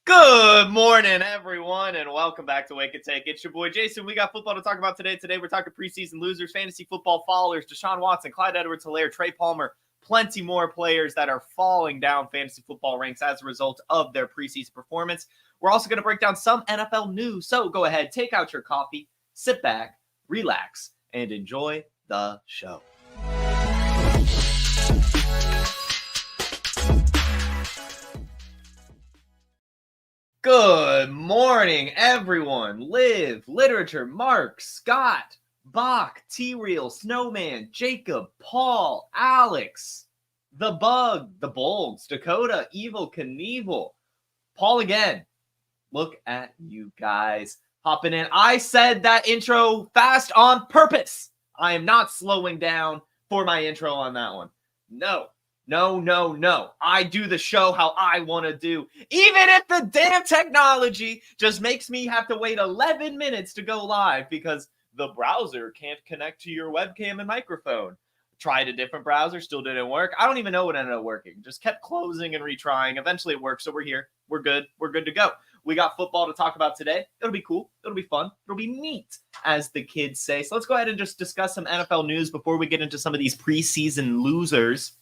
Good morning, everyone, and welcome back to Wake and Take. It's your boy, Jason. We got football to talk about today. Today, we're talking preseason losers, fantasy football fallers, Deshaun Watson, Clyde Edwards-Helaire, Trey Palmer, plenty more players that are falling down fantasy football ranks as a result of their preseason performance. We're also going to break down some NFL news. So go ahead, take out your coffee, sit back, relax, and enjoy the show. Good morning, everyone. Liv, Literature, Mark, Scott, Bach, T-Real, Snowman, Jacob, Paul, Alex, The Bug, The Bolgs, Dakota, Evil Knievel, Paul again. Look at you guys hopping in. I said that intro fast on purpose. I am not slowing down for my intro on that one. No. I do the show how I want to do. Even if the damn technology just makes me have to wait 11 minutes to go live because the browser can't connect to your webcam and microphone. Tried a different browser, still didn't work. I don't even know what ended up working. Just kept closing and retrying. Eventually it worked, so we're here. We're good. We're good to go. We got football to talk about today. It'll be cool. It'll be fun. It'll be neat, as the kids say. So let's go ahead and just discuss some NFL news before we get into some of these preseason losers.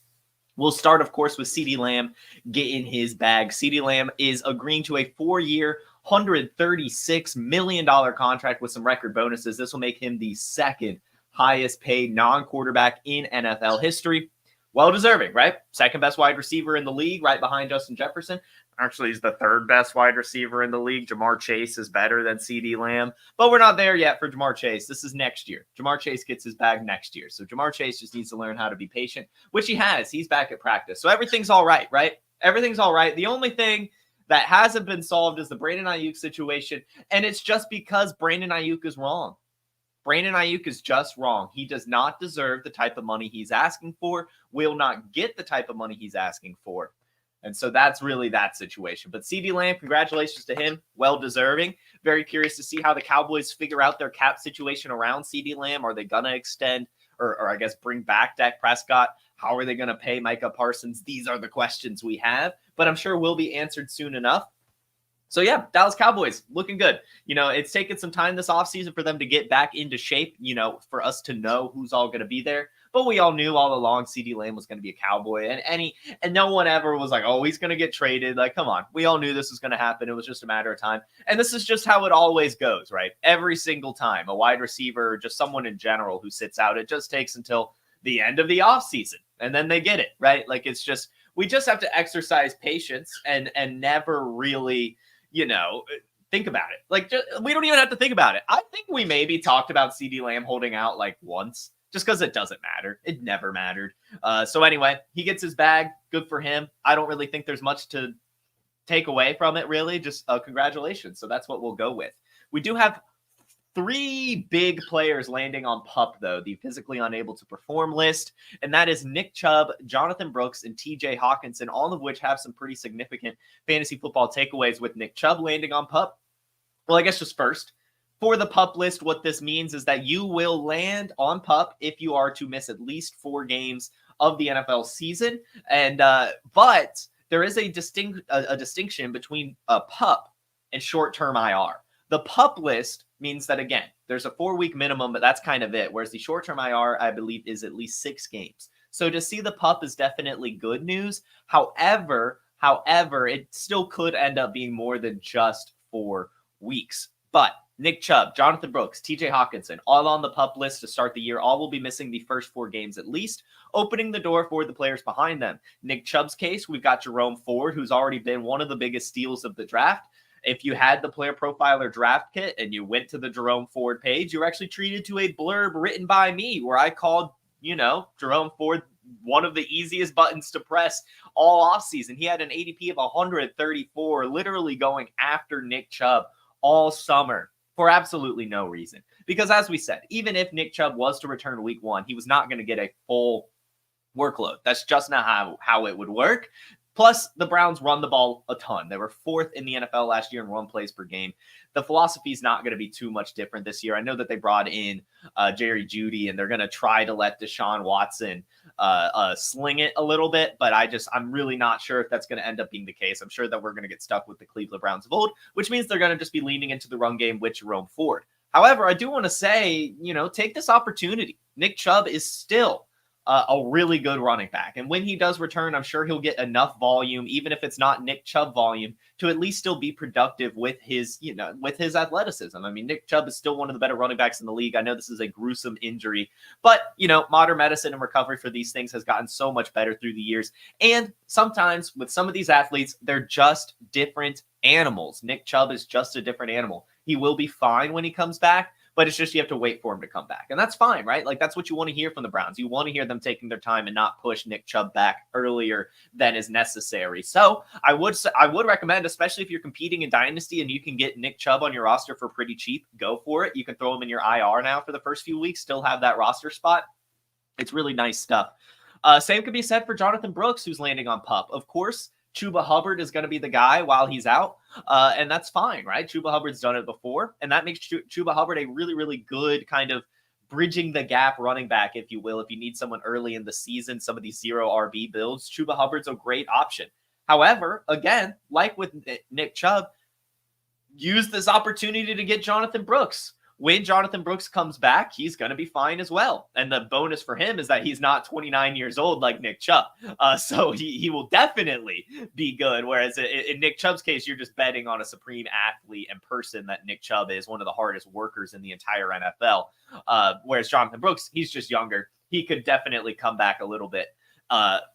We'll start, of course, with CeeDee Lamb getting his bag. CeeDee Lamb is agreeing to a 4-year, $136 million contract with some record bonuses. This will make him the second highest paid non-quarterback in NFL history. Well-deserving, right? Second best wide receiver in the league, right behind Justin Jefferson. Actually, he's the third best wide receiver in the league. Jamar Chase is better than CeeDee Lamb, but we're not there yet for Jamar Chase. This is next year. Jamar Chase gets his bag next year. So Jamar Chase just needs to learn how to be patient, which he has. He's back at practice. So everything's all right, right? Everything's all right. The only thing that hasn't been solved is the Brandon Ayuk situation, and it's just because Brandon Ayuk is wrong. Brandon Ayuk is just wrong. He does not deserve the type of money he's asking for, will not get the type of money he's asking for. And so that's really that situation. But CeeDee Lamb, congratulations to him. Well-deserving. Very curious to see how the Cowboys figure out their cap situation around CeeDee Lamb. Are they going to extend or I guess bring back Dak Prescott? How are they going to pay Micah Parsons? These are the questions we have, but I'm sure will be answered soon enough. So yeah, Dallas Cowboys looking good. You know, it's taken some time this offseason for them to get back into shape, you know, for us to know who's all going to be there. But we all knew all along CeeDee Lamb was going to be a Cowboy. And no one ever was like, oh, he's going to get traded. Like, come on. We all knew this was going to happen. It was just a matter of time. And this is just how it always goes, right? Every single time. A wide receiver, just someone in general who sits out, it just takes until the end of the offseason. And then they get it, right? Like, it's just, we just have to exercise patience and never really, you know, think about it. Like, we don't even have to think about it. I think we maybe talked about CeeDee Lamb holding out like once, just because it doesn't matter. It never mattered. So anyway, he gets his bag. Good for him. I don't really think there's much to take away from it, really. Just congratulations. So that's what we'll go with. We do have 3 big players landing on PUP, though, the physically unable to perform list. And that is Nick Chubb, Jonathan Brooks, and TJ Hawkinson, all of which have some pretty significant fantasy football takeaways with Nick Chubb landing on PUP. Well, I guess just first, for the PUP list, what this means is that you will land on PUP if you are to miss at least 4 games of the NFL season. And but there is a distinction between a PUP and short-term IR. The PUP list means that, again, there's a 4-week minimum, but that's kind of it. Whereas the short-term IR, I believe, is at least 6 games. So to see the PUP is definitely good news. However, it still could end up being more than just 4 weeks. But Nick Chubb, Jonathan Brooks, TJ Hawkinson, all on the PUP list to start the year. All will be missing the first 4 games at least, opening the door for the players behind them. Nick Chubb's case, we've got Jerome Ford, who's already been one of the biggest steals of the draft. If you had the PlayerProfiler draft kit and you went to the Jerome Ford page, you were actually treated to a blurb written by me where I called, you know, Jerome Ford one of the easiest buttons to press all offseason. He had an ADP of 134, literally going after Nick Chubb all summer for absolutely no reason. Because as we said, even if Nick Chubb was to return week 1, he was not going to get a full workload. That's just not how it would work. Plus, the Browns run the ball a ton. They were 4th in the NFL last year in run plays per game. The philosophy is not going to be too much different this year. I know that they brought in Jerry Jeudy, and they're going to try to let Deshaun Watson sling it a little bit, but I'm really not sure if that's going to end up being the case. I'm sure that we're going to get stuck with the Cleveland Browns of old, which means they're going to just be leaning into the run game with Jerome Ford. However, I do want to say, take this opportunity. Nick Chubb is still a really good running back. And when he does return, I'm sure he'll get enough volume, even if it's not Nick Chubb volume, to at least still be productive with his, with his athleticism. I mean, Nick Chubb is still one of the better running backs in the league. I know this is a gruesome injury, but, modern medicine and recovery for these things has gotten so much better through the years. And sometimes with some of these athletes, they're just different animals. Nick Chubb is just a different animal. He will be fine when he comes back, but it's just you have to wait for him to come back. And that's fine, right? Like, that's what you want to hear from the Browns. You want to hear them taking their time and not push Nick Chubb back earlier than is necessary. So I would recommend, especially if you're competing in Dynasty and you can get Nick Chubb on your roster for pretty cheap, go for it. You can throw him in your IR now for the first few weeks, still have that roster spot. It's really nice stuff. Same could be said for Jonathan Brooks, who's landing on PUP. Of course, Chuba Hubbard is going to be the guy while he's out. And that's fine, right? Chuba Hubbard's done it before. And that makes Chuba Hubbard a really, really good kind of bridging the gap running back, if you will. If you need someone early in the season, some of these 0 RB builds, Chuba Hubbard's a great option. However, again, like with Nick Chubb, use this opportunity to get Jonathan Brooks. When Jonathan Brooks comes back, he's going to be fine as well. And the bonus for him is that he's not 29 years old like Nick Chubb. So he will definitely be good. Whereas in Nick Chubb's case, you're just betting on a supreme athlete and person that Nick Chubb is, one of the hardest workers in the entire NFL. Whereas Jonathan Brooks, he's just younger. He could definitely come back a little bit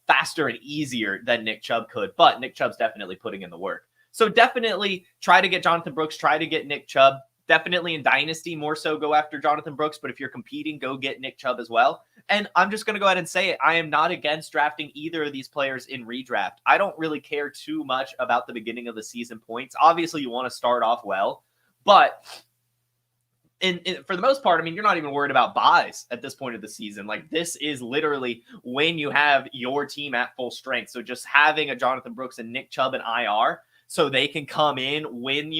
faster and easier than Nick Chubb could. But Nick Chubb's definitely putting in the work. So definitely try to get Jonathan Brooks, try to get Nick Chubb. Definitely in Dynasty, more so go after Jonathan Brooks. But if you're competing, go get Nick Chubb as well. And I'm just going to go ahead and say it. I am not against drafting either of these players in redraft. I don't really care too much about the beginning of the season points. Obviously, you want to start off well. But for the most part, I mean, you're not even worried about buys at this point of the season. Like, this is literally when you have your team at full strength. So just having a Jonathan Brooks and Nick Chubb in IR, so they can come in when,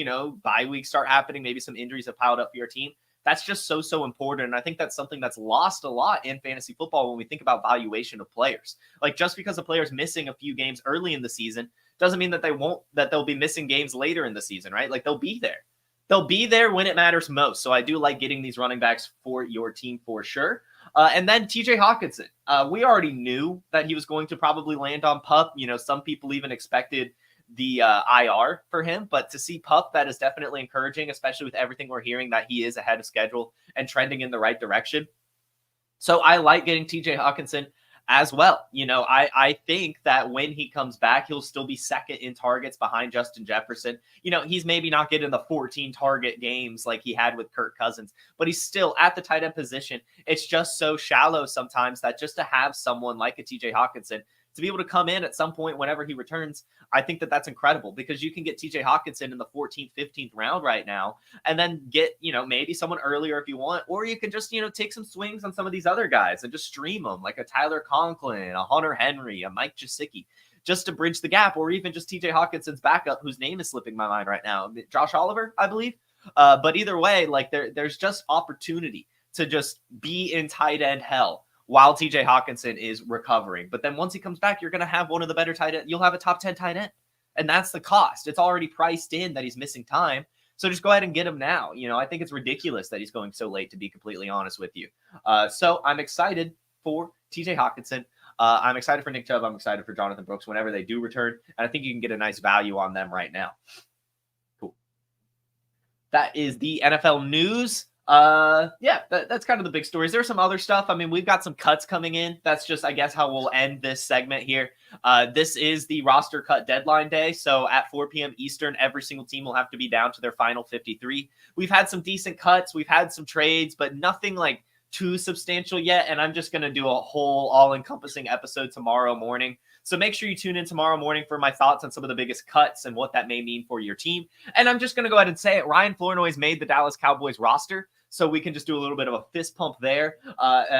bye weeks start happening. Maybe some injuries have piled up for your team. That's just so important. And I think that's something that's lost a lot in fantasy football when we think about valuation of players. Like, just because a player's missing a few games early in the season doesn't mean that they'll be missing games later in the season, right? Like, they'll be there. They'll be there when it matters most. So I do like getting these running backs for your team for sure. And then TJ Hawkinson. We already knew that he was going to probably land on PUP. Some people even expected the IR for him, but to see PUP, that is definitely encouraging, especially with everything we're hearing that he is ahead of schedule and trending in the right direction. So I like getting TJ Hawkinson as well. I think that when he comes back, he'll still be second in targets behind Justin Jefferson. He's maybe not getting the 14 target games like he had with Kirk Cousins, but he's still at the tight end position. It's just so shallow sometimes that just to have someone like a TJ Hawkinson to be able to come in at some point whenever he returns, I think that that's incredible, because you can get TJ Hawkinson in the 14th, 15th round right now, and then get, maybe someone earlier if you want, or you can just, take some swings on some of these other guys and just stream them, like a Tyler Conklin, a Hunter Henry, a Mike Gesicki, just to bridge the gap, or even just TJ Hawkinson's backup, whose name is slipping my mind right now, Josh Oliver, I believe. But either way, like there's just opportunity to just be in tight end hell while TJ Hawkinson is recovering. But then once he comes back, you're going to have one of the better tight end. You'll have a top 10 tight end. And that's the cost. It's already priced in that he's missing time. So just go ahead and get him now. I think it's ridiculous that he's going so late, to be completely honest with you. So I'm excited for TJ Hawkinson. I'm excited for Nick Chubb. I'm excited for Jonathan Brooks whenever they do return. And I think you can get a nice value on them right now. Cool. That is the NFL news. That's kind of the big stories. There's some other stuff. I mean, we've got some cuts coming in. That's just, I guess, how we'll end this segment here. This is the roster cut deadline day. So at 4 p.m. Eastern, every single team will have to be down to their final 53. We've had some decent cuts. We've had some trades, but nothing like too substantial yet. And I'm just going to do a whole all-encompassing episode tomorrow morning. So make sure you tune in tomorrow morning for my thoughts on some of the biggest cuts and what that may mean for your team. And I'm just going to go ahead and say it. Ryan Flournoy's made the Dallas Cowboys roster. So we can just do a little bit of a fist pump there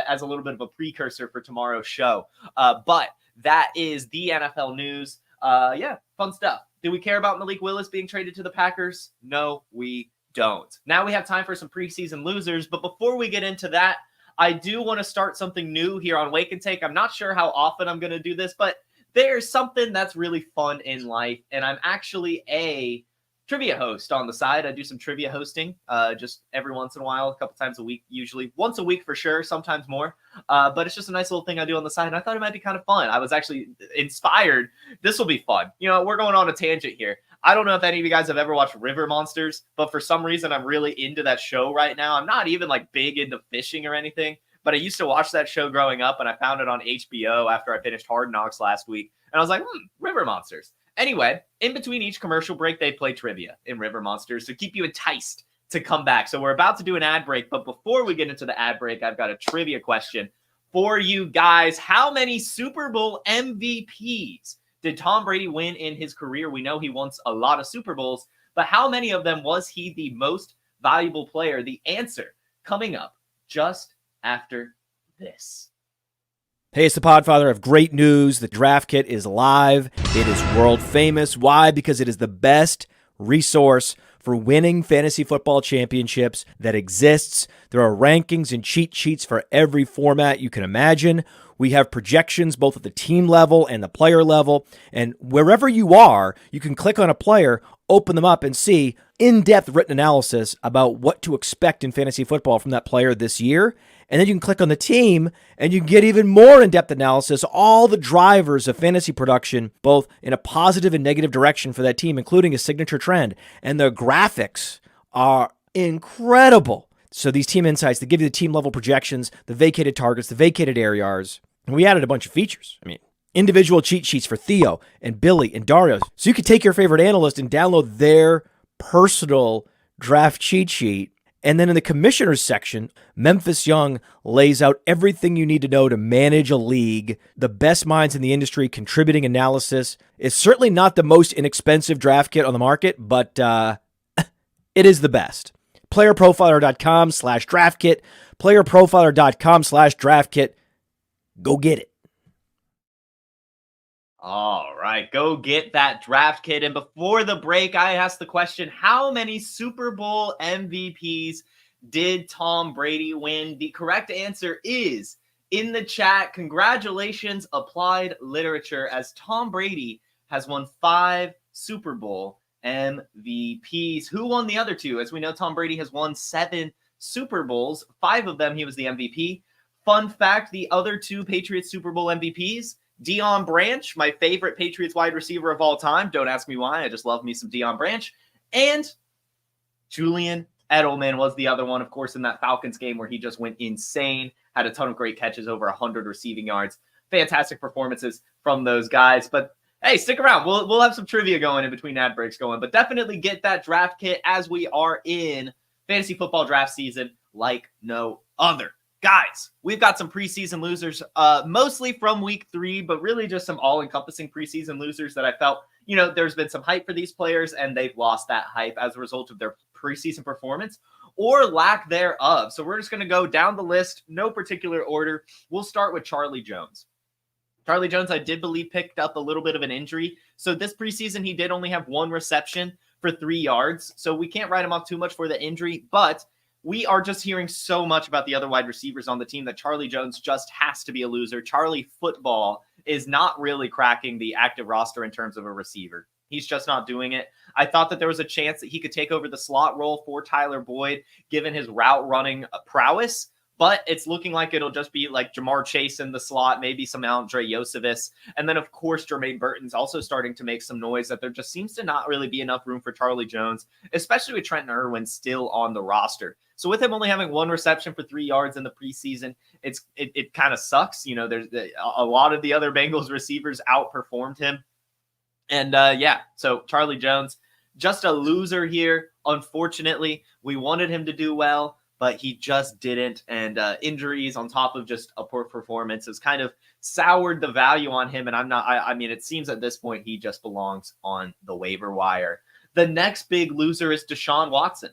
as a little bit of a precursor for tomorrow's show. But that is the NFL news. Fun stuff. Do we care about Malik Willis being traded to the Packers? No, we don't. Now we have time for some preseason losers. But before we get into that, I do want to start something new here on Wake and Take. I'm not sure how often I'm going to do this, but there's something that's really fun in life, and I'm actually a trivia host on the side. I do some trivia hosting just every once in a while, a couple times a week, usually once a week for sure, sometimes more. But it's just a nice little thing I do on the side, and I thought it might be kind of fun. I was actually inspired. This will be fun. We're going on a tangent here. I don't know if any of you guys have ever watched River Monsters, but for some reason, I'm really into that show right now. I'm not even like big into fishing or anything, but I used to watch that show growing up, and I found it on HBO after I finished Hard Knocks last week. And I was like, River Monsters. Anyway, in between each commercial break, they play trivia in River Monsters to keep you enticed to come back. So we're about to do an ad break, but before we get into the ad break, I've got a trivia question for you guys. How many Super Bowl MVPs did Tom Brady win in his career? We know he won a lot of Super Bowls, but how many of them was he the most valuable player? The answer coming up just after this. Hey, it's the Podfather. I have great news. The draft kit is live. It is world famous. Why? Because it is the best resource for winning fantasy football championships that exists. There are rankings and cheat sheets for every format you can imagine. We have projections both at the team level and the player level. And wherever you are, you can click on a player, open them up, and see in-depth written analysis about what to expect in fantasy football from that player this year. And then you can click on the team, and you can get even more in-depth analysis, all the drivers of fantasy production, both in a positive and negative direction for that team, including a signature trend. And the graphics are incredible. So these team insights, they give you the team-level projections, the vacated targets, the vacated areas. And we added a bunch of features. Individual cheat sheets for Theo and Billy and Dario. So you can take your favorite analyst and download their personal draft cheat sheet. And then in the commissioners section, Memphis Young lays out everything you need to know to manage a league. The best minds in the industry contributing analysis. It's certainly not the most inexpensive draft kit on the market, but it is the best. PlayerProfiler.com/draft kit. PlayerProfiler.com/draft kit. Go get it. All right, go get that draft kit. And before the break, I asked the question, how many Super Bowl MVPs did Tom Brady win? The correct answer is in the chat. Congratulations, Applied Literature, as Tom Brady has won 5 Super Bowl MVPs. Who won the other 2? As we know, Tom Brady has won 7 Super Bowls. 5 of them, he was the MVP. Fun fact, the other 2 Patriots Super Bowl MVPs, Deion Branch, my favorite Patriots wide receiver of all time. Don't ask me why. I just love me some Deion Branch. And Julian Edelman was the other one, of course, in that Falcons game where he just went insane, had a ton of great catches, over 100 receiving yards. Fantastic performances from those guys. But hey, stick around. We'll have some trivia going in between ad breaks going. But definitely get that draft kit as we are in fantasy football draft season like no other. Guys, we've got some preseason losers, mostly from week 3, but really just some all-encompassing preseason losers that I felt, there's been some hype for these players, and they've lost that hype as a result of their preseason performance or lack thereof. So we're just going to go down the list, no particular order. We'll start with Charlie Jones. Charlie Jones, I did believe, picked up a little bit of an injury. So this preseason, he did only have 1 reception for 3 yards. So we can't write him off too much for the injury, but we are just hearing so much about the other wide receivers on the team that Charlie Jones just has to be a loser. Charlie football is not really cracking the active roster in terms of a receiver. He's just not doing it. I thought that there was a chance that he could take over the slot role for Tyler Boyd, given his route running prowess. But it's looking like it'll just be like Jamar Chase in the slot, maybe some Andre Yosevis. And then, of course, Jermaine Burton's also starting to make some noise that there just seems to not really be enough room for Charlie Jones, especially with Trenton Irwin still on the roster. So with him only having 1 reception for 3 yards in the preseason, it kind of sucks. There's a lot of the other Bengals receivers outperformed him. And so Charlie Jones, just a loser here. Unfortunately, we wanted him to do well, but he just didn't. And injuries on top of just a poor performance has kind of soured the value on him. And it seems at this point he just belongs on the waiver wire. The next big loser is Deshaun Watson.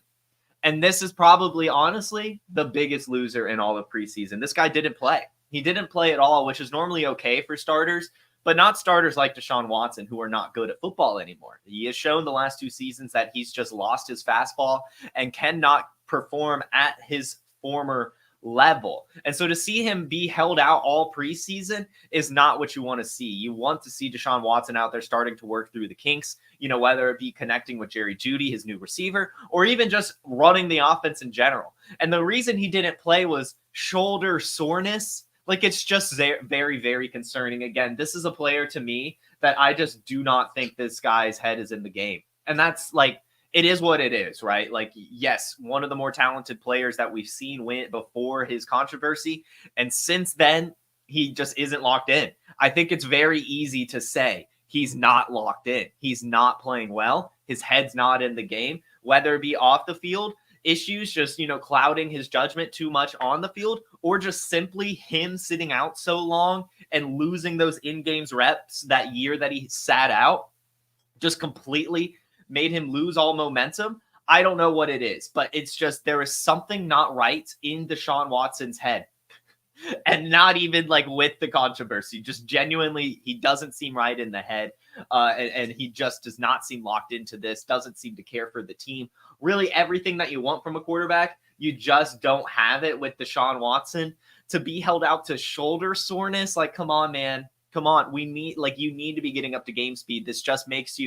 And this is probably, honestly, the biggest loser in all of preseason. This guy didn't play. He didn't play at all, which is normally okay for starters, but not starters like Deshaun Watson, who are not good at football anymore. He has shown the last 2 seasons that he's just lost his fastball and cannot perform at his former level. And so to see him be held out all preseason is not what you want to see. You want to see Deshaun Watson out there starting to work through the kinks, whether it be connecting with Jerry Jeudy, his new receiver, or even just running the offense in general. And the reason he didn't play was shoulder soreness. Like, it's just very, very concerning. Again, this is a player to me that I just do not think this guy's head is in the game. And that's like, it is what it is, right? Like, yes, one of the more talented players that we've seen win before his controversy. And since then, he just isn't locked in. I think it's very easy to say he's not locked in. He's not playing well. His head's not in the game, whether it be off the field issues, just, clouding his judgment too much on the field, or just simply him sitting out so long and losing those in-games reps that year that he sat out just completely made him lose all momentum. I don't know what it is, but it's just, there is something not right in Deshaun Watson's head. And not even like with the controversy, just genuinely, he doesn't seem right in the head. And he just does not seem locked into this, doesn't seem to care for the team. Really, everything that you want from a quarterback, you just don't have it with Deshaun Watson. To be held out to shoulder soreness, like, come on, man. Come on. You need to be getting up to game speed. This just makes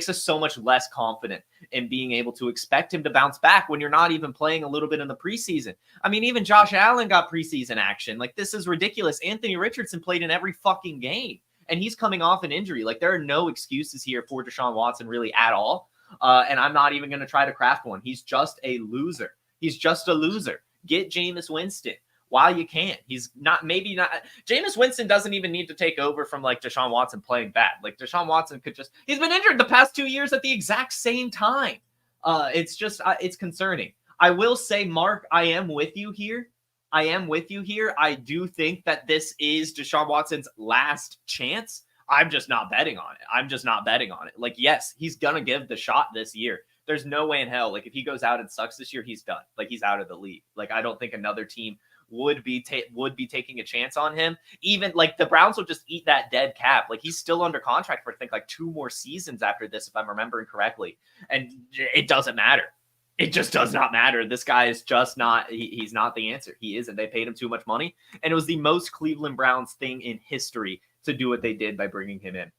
us so much less confident in being able to expect him to bounce back when you're not even playing a little bit in the preseason. I mean, even Josh Allen got preseason action. Like, this is ridiculous. Anthony Richardson played in every fucking game, and he's coming off an injury. Like, there are no excuses here for Deshaun Watson really at all. And I'm not even going to try to craft one. He's just a loser. Get Jameis Winston while you can. He's not, maybe not. Jameis Winston doesn't even need to take over from like Deshaun Watson playing bad. Like, Deshaun Watson he's been injured the past 2 years at the exact same time. It's concerning. I will say, Mark, I am with you here. I do think that this is Deshaun Watson's last chance. I'm just not betting on it. Like, yes, he's going to give the shot this year. There's no way in hell. Like, if he goes out and sucks this year, he's done. Like, he's out of the league. Like, I don't think another team would be taking a chance on him. Even like the Browns will just eat that dead cap. Like, he's still under contract for, I think, like 2 more seasons after this, if I'm remembering correctly. And it doesn't matter. It just does not matter. This guy is just not, he's not the answer. He isn't. They paid him too much money. And it was the most Cleveland Browns thing in history to do what they did by bringing him in.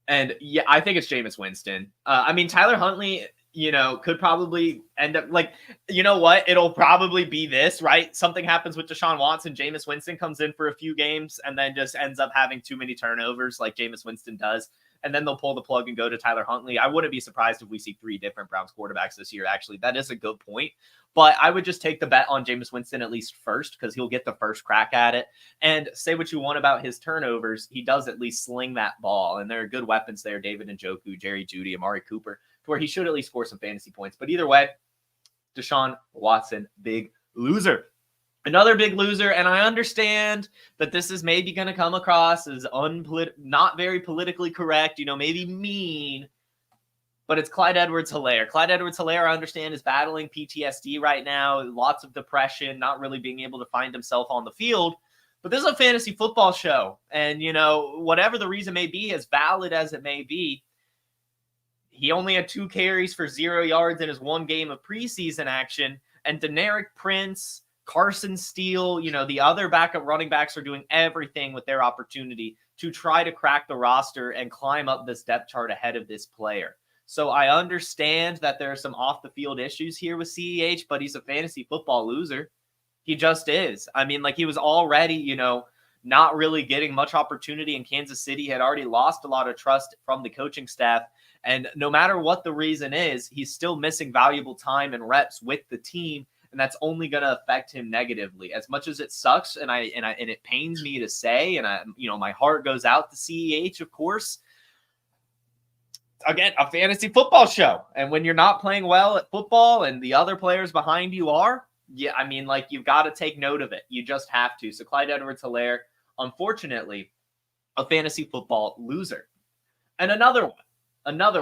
And yeah, I think it's Jameis Winston. I mean, Tyler Huntley, could probably end up like, you know what? It'll probably be this, right? Something happens with Deshaun Watson. Jameis Winston comes in for a few games and then just ends up having too many turnovers like Jameis Winston does. And then they'll pull the plug and go to Tyler Huntley. I wouldn't be surprised if we see 3 different Browns quarterbacks this year. Actually, that is a good point. But I would just take the bet on Jameis Winston at least first, because he'll get the first crack at it. And say what you want about his turnovers, he does at least sling that ball. And there are good weapons there, David Njoku, Jerry Jeudy, Amari Cooper, to where he should at least score some fantasy points. But either way, Deshaun Watson, big loser. Another big loser, and I understand that this is maybe going to come across as not very politically correct, maybe mean, but it's Clyde Edwards-Helaire. Clyde Edwards-Helaire, I understand, is battling PTSD right now, lots of depression, not really being able to find himself on the field. But this is a fantasy football show, and, whatever the reason may be, as valid as it may be, he only had 2 carries for 0 yards in his 1 game of preseason action, and Deneric Prince, Carson Steele, the other backup running backs are doing everything with their opportunity to try to crack the roster and climb up this depth chart ahead of this player. So I understand that there are some off the field issues here with CEH, but he's a fantasy football loser. He just is. I mean, like, he was already, not really getting much opportunity in Kansas City, had already lost a lot of trust from the coaching staff. And no matter what the reason is, he's still missing valuable time and reps with the team. And that's only going to affect him negatively. As much as it sucks, and it pains me to say, and my heart goes out to CEH, of course. Again, a fantasy football show, and when you're not playing well at football, and the other players behind you are, yeah, I mean, like, you've got to take note of it. You just have to. So Clyde Edwards-Helaire, unfortunately, a fantasy football loser. And another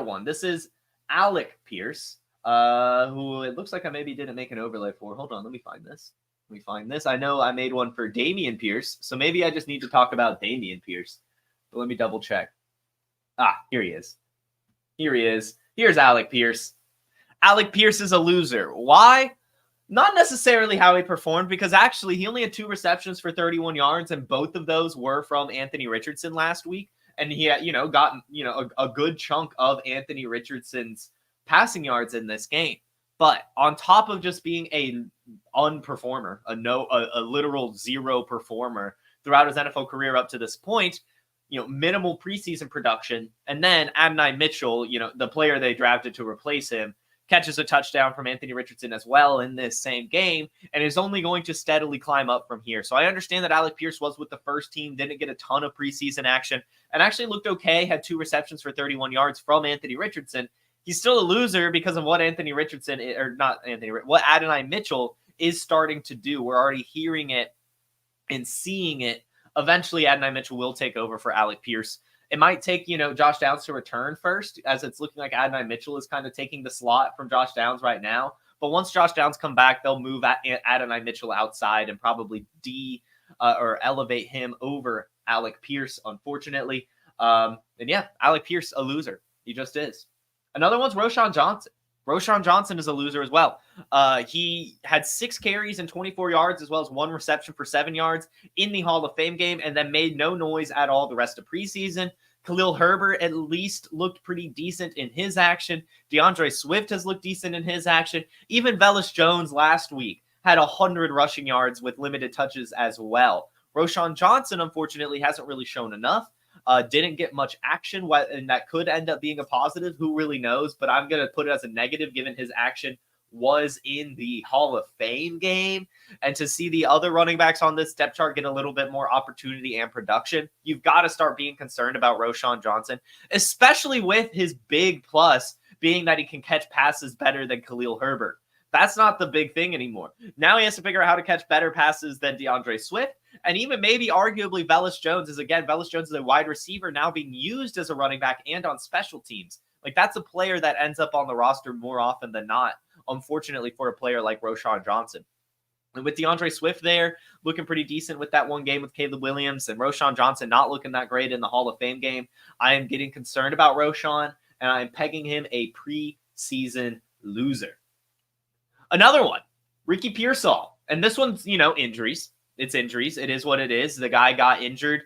one. This is Alec Pierce. Who it looks like I maybe didn't make an overlay for. Hold on, let me find this. I know I made one for Dameon Pierce, so maybe I just need to talk about Dameon Pierce. But let me double check. Here he is. Here's Alec Pierce. Alec Pierce is a loser. Why? Not necessarily how he performed, because actually he only had 2 receptions for 31 yards, and both of those were from Anthony Richardson last week. And he had, gotten, a good chunk of Anthony Richardson's passing yards in this game. But on top of just being a unperformer, a literal zero performer throughout his NFL career up to this point, minimal preseason production, and then Adonai Mitchell, the player they drafted to replace him, catches a touchdown from Anthony Richardson as well in this same game, and is only going to steadily climb up from here. So I understand that Alec Pierce was with the first team, didn't get a ton of preseason action, and actually looked okay, had 2 receptions for 31 yards from Anthony Richardson. He's still a loser because of what what Adonai Mitchell is starting to do. We're already hearing it and seeing it. Eventually, Adonai Mitchell will take over for Alec Pierce. It might take, Josh Downs to return first, as it's looking like Adonai Mitchell is kind of taking the slot from Josh Downs right now. But once Josh Downs come back, they'll move Adonai Mitchell outside and probably or elevate him over Alec Pierce, unfortunately. Alec Pierce, a loser. He just is. Another one's Roshan Johnson. Roshan Johnson is a loser as well. He had 6 carries and 24 yards, as well as 1 reception for 7 yards in the Hall of Fame game, and then made no noise at all the rest of preseason. Khalil Herbert at least looked pretty decent in his action. DeAndre Swift has looked decent in his action. Even Velus Jones last week had 100 rushing yards with limited touches as well. Roshan Johnson, unfortunately, hasn't really shown enough. Didn't get much action, and that could end up being a positive. Who really knows? But I'm going to put it as a negative, given his action was in the Hall of Fame game. And to see the other running backs on this depth chart get a little bit more opportunity and production, you've got to start being concerned about Roshan Johnson, especially with his big plus being that he can catch passes better than Khalil Herbert. That's not the big thing anymore. Now he has to figure out how to catch better passes than DeAndre Swift. And even maybe arguably Velus Jones is a wide receiver now being used as a running back and on special teams. Like, that's a player that ends up on the roster more often than not, unfortunately, for a player like Roshan Johnson. And with DeAndre Swift there, looking pretty decent with that one game with Caleb Williams, and Roshan Johnson not looking that great in the Hall of Fame game, I am getting concerned about Roshan, and I am pegging him a preseason loser. Another one, Ricky Pearsall. And this one's, injuries. It's injuries. It is what it is. The guy got injured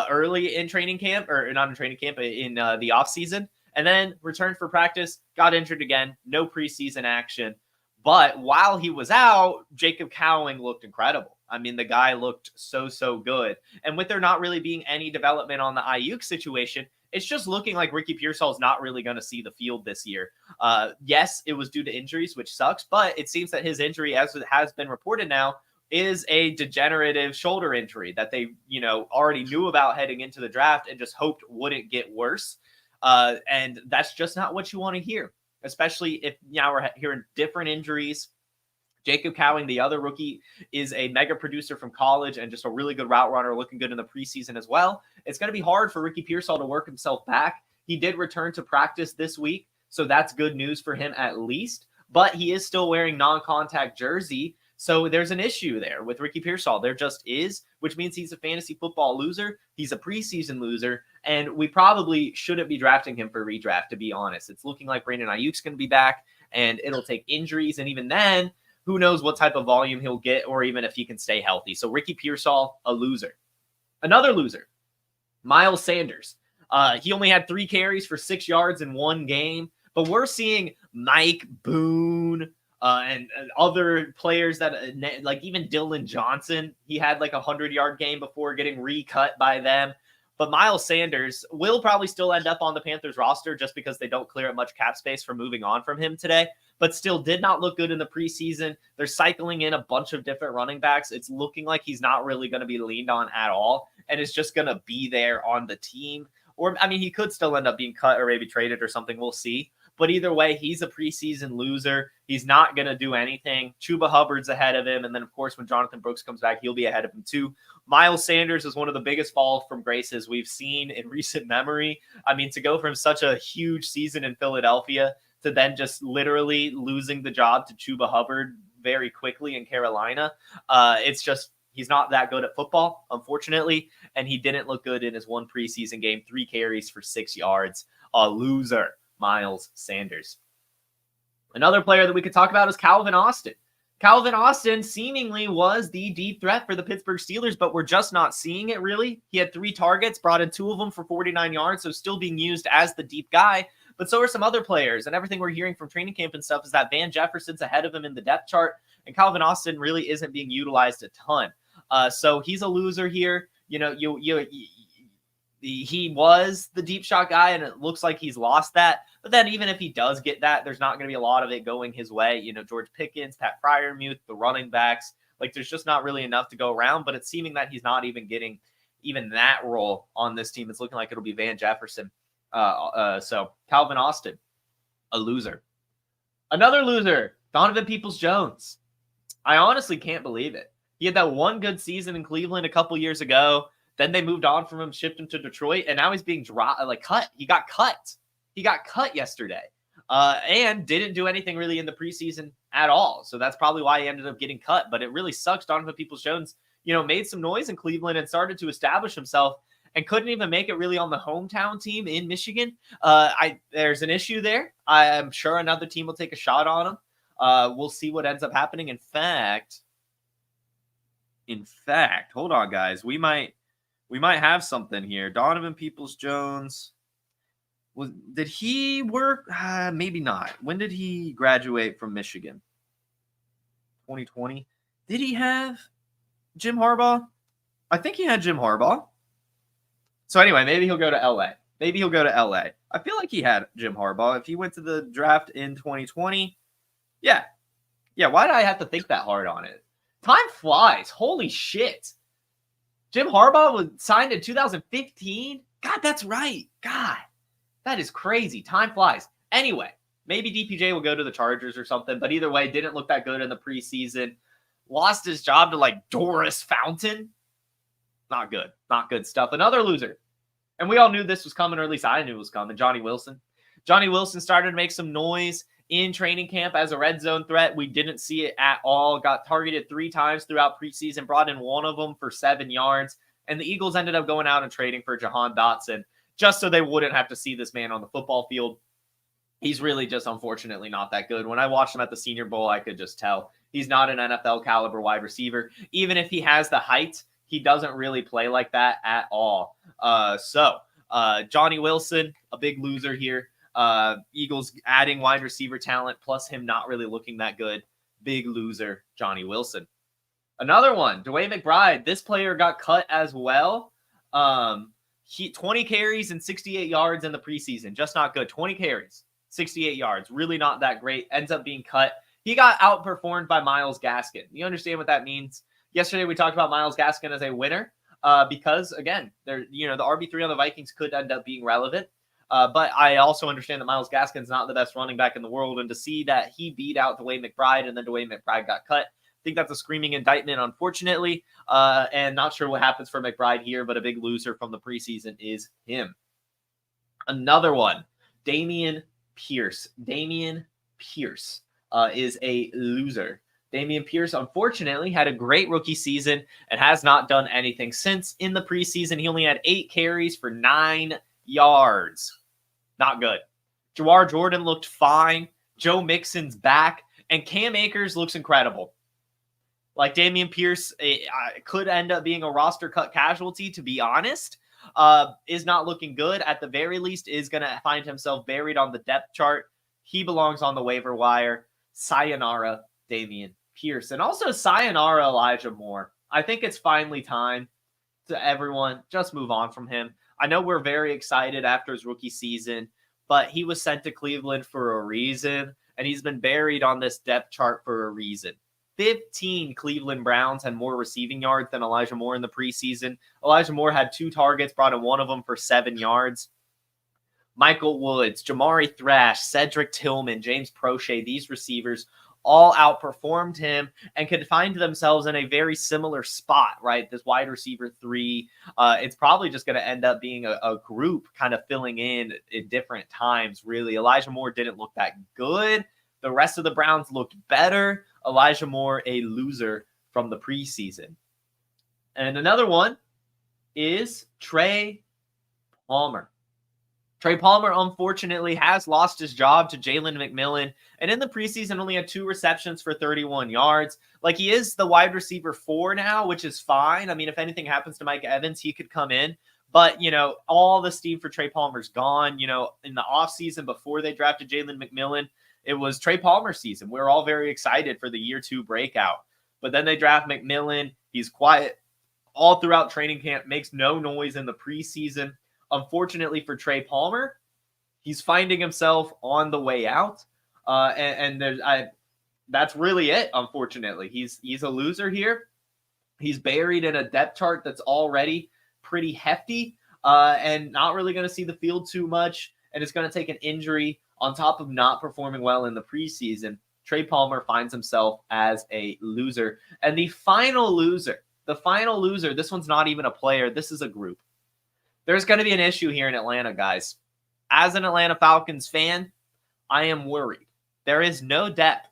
early in training camp, or not in training camp, in the offseason, and then returned for practice, got injured again, no preseason action. But while he was out, Jacob Cowing looked incredible. I mean, the guy looked so good. And with there not really being any development on the Ayuk situation, it's just looking like Ricky Pearsall is not really going to see the field this year. Yes, it was due to injuries, which sucks, but it seems that his injury, as it has been reported now, is a degenerative shoulder injury that they, already knew about heading into the draft and just hoped wouldn't get worse. And that's just not what you want to hear, especially if now we're hearing different injuries. Jacob Cowing, the other rookie, is a mega producer from college and just a really good route runner, looking good in the preseason as well. It's going to be hard for Ricky Pearsall to work himself back. He did return to practice this week, so that's good news for him at least. But he is still wearing non-contact jersey, so there's an issue there with Ricky Pearsall. There just is, which means he's a fantasy football loser. He's a preseason loser, and we probably shouldn't be drafting him for redraft, to be honest. It's looking like Brandon Ayuk's going to be back, and it'll take injuries, and even then, who knows what type of volume he'll get or even if he can stay healthy. So Ricky Pearsall, a loser. Another loser, Miles Sanders. He only had 3 carries for 6 yards in one game, but we're seeing Mike Boone and other players that, like even Dylan Johnson, he had like a 100-yard game before getting recut by them. But Miles Sanders will probably still end up on the Panthers roster just because they don't clear up much cap space for moving on from him today, but still did not look good in the preseason. They're cycling in a bunch of different running backs. It's looking like he's not really going to be leaned on at all, and is just going to be there on the team. Or, I mean, he could still end up being cut or maybe traded or something. We'll see. But either way, he's a preseason loser. He's not going to do anything. Chuba Hubbard's ahead of him. And then, of course, when Jonathan Brooks comes back, he'll be ahead of him too. Miles Sanders is one of the biggest falls from graces we've seen in recent memory. I mean, to go from such a huge season in Philadelphia to then just literally losing the job to Chuba Hubbard very quickly in Carolina, it's just, he's not that good at football, unfortunately. And he didn't look good in his one preseason game, 3 carries for 6 yards. A loser. Miles Sanders. Another player that we could talk about is Calvin Austin. Calvin Austin seemingly was the deep threat for the Pittsburgh Steelers, but we're just not seeing it really. He had 3 targets, brought in 2 of them for 49 yards, so still being used as the deep guy. But so are some other players, and everything we're hearing from training camp and stuff is that Van Jefferson's ahead of him in the depth chart, and Calvin Austin really isn't being utilized a ton. So he's a loser here. You know, he was the deep shot guy, and it looks like he's lost that. But then even if he does get that, there's not going to be a lot of it going his way. You know, George Pickens, Pat Freiermuth, the running backs, like there's just not really enough to go around. But it's seeming that he's not even getting even that role on this team. It's looking like it'll be Van Jefferson. So Calvin Austin, a loser. Another loser, Donovan Peoples-Jones. I honestly can't believe it. He had that one good season in Cleveland a couple years ago. Then they moved on from him, shipped him to Detroit, and now he's being cut. He got cut. He got cut yesterday and didn't do anything really in the preseason at all. So that's probably why he ended up getting cut. But it really sucks. Donovan Peoples-Jones, made some noise in Cleveland and started to establish himself and couldn't even make it really on the hometown team in Michigan. There's an issue there. I'm sure another team will take a shot on him. We'll see what ends up happening. In fact, hold on, guys. We might have something here. Donovan Peoples-Jones. Did he work? Maybe not. When did he graduate from Michigan? 2020. Did he have Jim Harbaugh? I think he had Jim Harbaugh. So anyway, maybe he'll go to LA. I feel like he had Jim Harbaugh. If he went to the draft in 2020, yeah. Why did I have to think that hard on it? Time flies. Holy shit. Jim Harbaugh was signed in 2015. God, that's right. God. That is crazy. Time flies. Anyway, maybe DPJ will go to the Chargers or something, but either way, didn't look that good in the preseason. Lost his job to Doris Fountain. Not good. Not good stuff. Another loser. And we all knew this was coming, or at least I knew it was coming. Johnny Wilson. Johnny Wilson started to make some noise in training camp as a red zone threat. We didn't see it at all. Got targeted 3 times throughout preseason, brought in 1 of them for 7 yards. And the Eagles ended up going out and trading for Jahan Dotson, just so they wouldn't have to see this man on the football field. He's really just unfortunately not that good. When I watched him at the Senior Bowl, I could just tell he's not an NFL caliber wide receiver. Even if he has the height, he doesn't really play like that at all. So Johnny Wilson, a big loser here. Eagles adding wide receiver talent, plus him not really looking that good. Big loser, Johnny Wilson. Another one, DWAY McBride. This player got cut as well. 20 carries and 68 yards in the preseason. Just not good. 20 carries, 68 yards. Really not that great. Ends up being cut. He got outperformed by Myles Gaskin. You understand what that means? Yesterday, we talked about Myles Gaskin as a winner because, again, the RB3 on the Vikings could end up being relevant. But I also understand that Myles Gaskin's not the best running back in the world. And to see that he beat out DWAY McBride and then DWAY McBride got cut, I think that's a screaming indictment, unfortunately. And not sure what happens for McBride here, but a big loser from the preseason is him. Another one, Dameon Pierce. Dameon Pierce is a loser. Dameon Pierce, unfortunately, had a great rookie season and has not done anything since. In the preseason, he only had 8 carries for 9 yards. Not good. Jawar Jordan looked fine. Joe Mixon's back. And Cam Akers looks incredible. Dameon Pierce could end up being a roster cut casualty, to be honest. Is not looking good. At the very least, is going to find himself buried on the depth chart. He belongs on the waiver wire. Sayonara, Dameon Pierce. And also sayonara, Elijah Moore. I think it's finally time to everyone just move on from him. I know we're very excited after his rookie season, but he was sent to Cleveland for a reason, and he's been buried on this depth chart for a reason. 15 Cleveland Browns had more receiving yards than Elijah Moore in the preseason. Elijah Moore had 2 targets, brought in 1 of them for 7 yards. Michael Woods, Jamari Thrash, Cedric Tillman, James Prochet, these receivers all outperformed him and could find themselves in a very similar spot, right? This wide receiver 3. It's probably just going to end up being a group kind of filling in at different times, really. Elijah Moore didn't look that good. The rest of the Browns looked better. Elijah Moore, a loser from the preseason. And another one is Trey Palmer. Trey Palmer, unfortunately, has lost his job to Jalen McMillan, and in the preseason only had 2 receptions for 31 yards. Like, he is the wide receiver 4 now, which is fine. I mean, if anything happens to Mike Evans, he could come in. But, all the steam for Trey Palmer's gone. In the offseason before they drafted Jalen McMillan, it was Trey Palmer's season. We were all very excited for the year 2 breakout. But then they draft McMillan. He's quiet all throughout training camp, makes no noise in the preseason. Unfortunately for Trey Palmer, he's finding himself on the way out. That's really it, unfortunately. He's a loser here. He's buried in a depth chart that's already pretty hefty and not really going to see the field too much. And it's going to take an injury on top of not performing well in the preseason. Trey Palmer finds himself as a loser. And the final loser, this one's not even a player. This is a group. There's going to be an issue here in Atlanta, guys. As an Atlanta Falcons fan, I am worried. There is no depth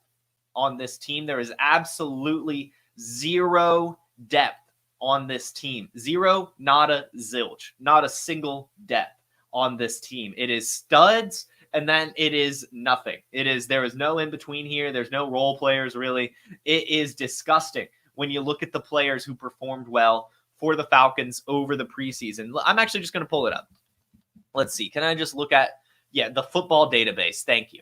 on this team. There is absolutely zero depth on this team. Zero, nada, zilch. Not a single depth on this team. It is studs, and then it is nothing. There is no in between here. There's no role players, really. It is disgusting when you look at the players who performed well for the Falcons over the preseason. I'm actually just going to pull it up. Let's see. Can I just look at, the football database? Thank you.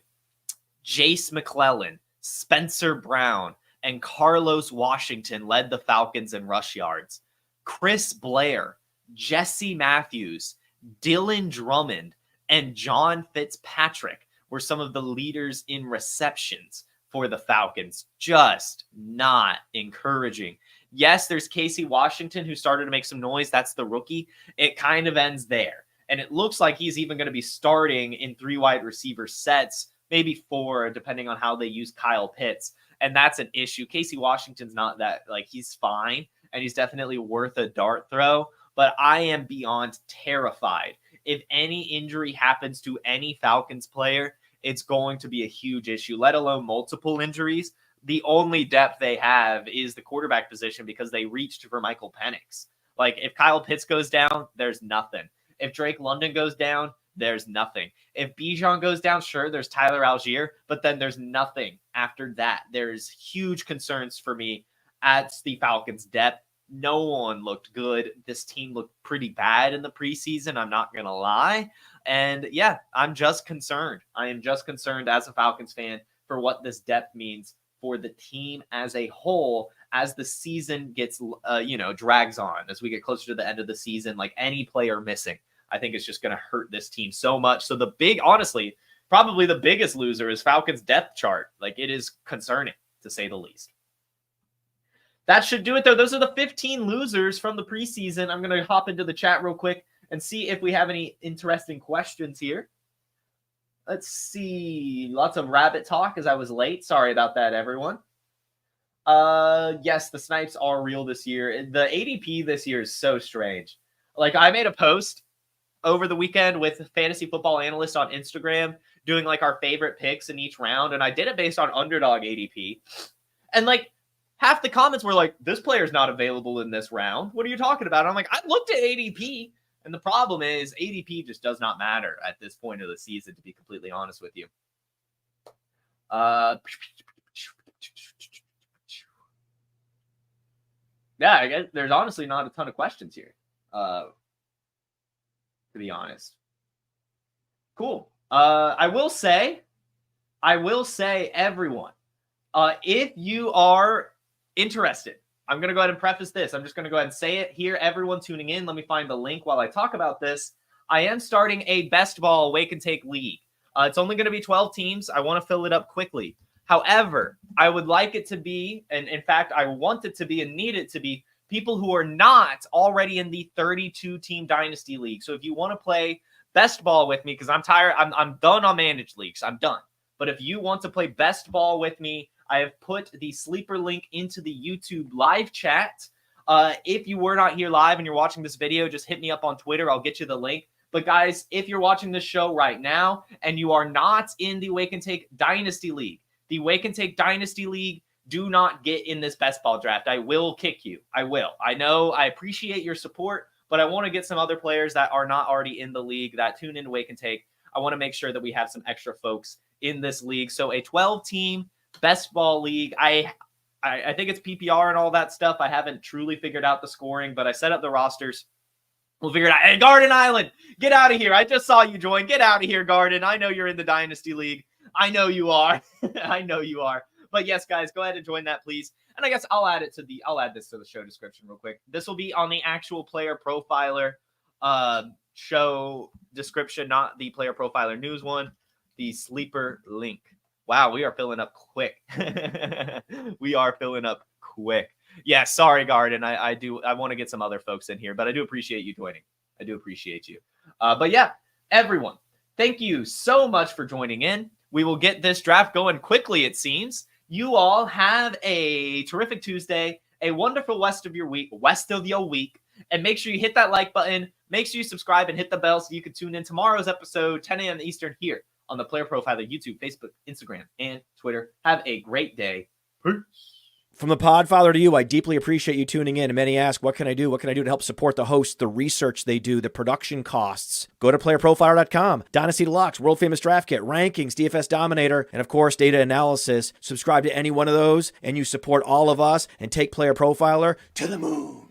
Jace McClellan, Spencer Brown, and Carlos Washington led the Falcons in rush yards. Chris Blair, Jesse Matthews, Dylan Drummond, and John Fitzpatrick were some of the leaders in receptions for the Falcons. Just not encouraging. Yes, there's Casey Washington who started to make some noise. That's the rookie. It kind of ends there. And it looks like he's even going to be starting in 3 wide receiver sets, maybe 4, depending on how they use Kyle Pitts. And that's an issue. Casey Washington's not that, he's fine, and he's definitely worth a dart throw. But I am beyond terrified. If any injury happens to any Falcons player, it's going to be a huge issue, let alone multiple injuries. The only depth they have is the quarterback position because they reached for Michael Penix. If Kyle Pitts goes down, there's nothing. If Drake London goes down, there's nothing. If Bijan goes down, sure, there's Tyler Algier, but then there's nothing after that. There's huge concerns for me at the Falcons' depth. No one looked good. This team looked pretty bad in the preseason, I'm not going to lie. And I'm just concerned. I am just concerned as a Falcons fan for what this depth means for the team as a whole as the season gets, drags on. As we get closer to the end of the season, any player missing, I think it's just going to hurt this team so much. So honestly, probably the biggest loser is Falcons depth chart. It is concerning to say the least. That should do it though. Those are the 15 losers from the preseason. I'm going to hop into the chat real quick and see if we have any interesting questions here. Let's see. Lots of rabbit talk as I was late. Sorry about that, everyone. Yes, the snipes are real this year. The ADP this year is so strange. I made a post over the weekend with Fantasy Football Analyst on Instagram doing our favorite picks in each round. And I did it based on underdog ADP. And half the comments were this player's not available in this round. What are you talking about? I'm I looked at ADP. And the problem is ADP just does not matter at this point of the season, to be completely honest with you. I guess there's honestly not a ton of questions here, to be honest. Cool. I will say, everyone, if you are interested, I'm going to go ahead and preface this. I'm just going to go ahead and say it here. Everyone tuning in, let me find the link while I talk about this. I am starting a best ball wake and take league. It's only going to be 12 teams. I want to fill it up quickly. However, I would like it to be, and in fact, I want it to be and need it to be people who are not already in the 32-team dynasty league. So if you want to play best ball with me, because I'm tired, I'm done on managed leagues. I'm done. But if you want to play best ball with me, I have put the sleeper link into the YouTube live chat. If you were not here live and you're watching this video, just hit me up on Twitter. I'll get you the link. But guys, if you're watching this show right now and you are not in the Wake and Take Dynasty League, the Wake and Take Dynasty League, do not get in this best ball draft. I will kick you. I will. I know I appreciate your support, but I want to get some other players that are not already in the league that tune into Wake and Take. I want to make sure that we have some extra folks in this league. So a 12-team best ball league. I think it's PPR and all that stuff. I haven't truly figured out the scoring, but I set up the rosters. We'll figure it out. Hey, Garden Island, get out of here. I just saw you join. Get out of here, Garden. I know you're in the Dynasty League. I know you are. I know you are. But yes, guys, go ahead and join that, please. And I guess I'll add this to the show description real quick. This will be on the actual Player Profiler show description, not the Player Profiler news one, the sleeper link. Wow, we are filling up quick. We are filling up quick. Yeah, sorry, Garden. I want to get some other folks in here, but I do appreciate you joining. I do appreciate you. But yeah, everyone, thank you so much for joining in. We will get this draft going quickly, it seems. You all have a terrific Tuesday, a wonderful rest of your week, and make sure you hit that like button. Make sure you subscribe and hit the bell so you can tune in tomorrow's episode, 10 a.m. Eastern, here on the Player Profiler YouTube, Facebook, Instagram, and Twitter. Have a great day. Peace. From the Podfather to you, I deeply appreciate you tuning in. And many ask, what can I do? What can I do to help support the hosts, the research they do, the production costs? Go to playerprofiler.com, Dynasty Deluxe, World Famous Draft Kit, Rankings, DFS Dominator, and of course, data analysis. Subscribe to any one of those, and you support all of us and take Player Profiler to the moon.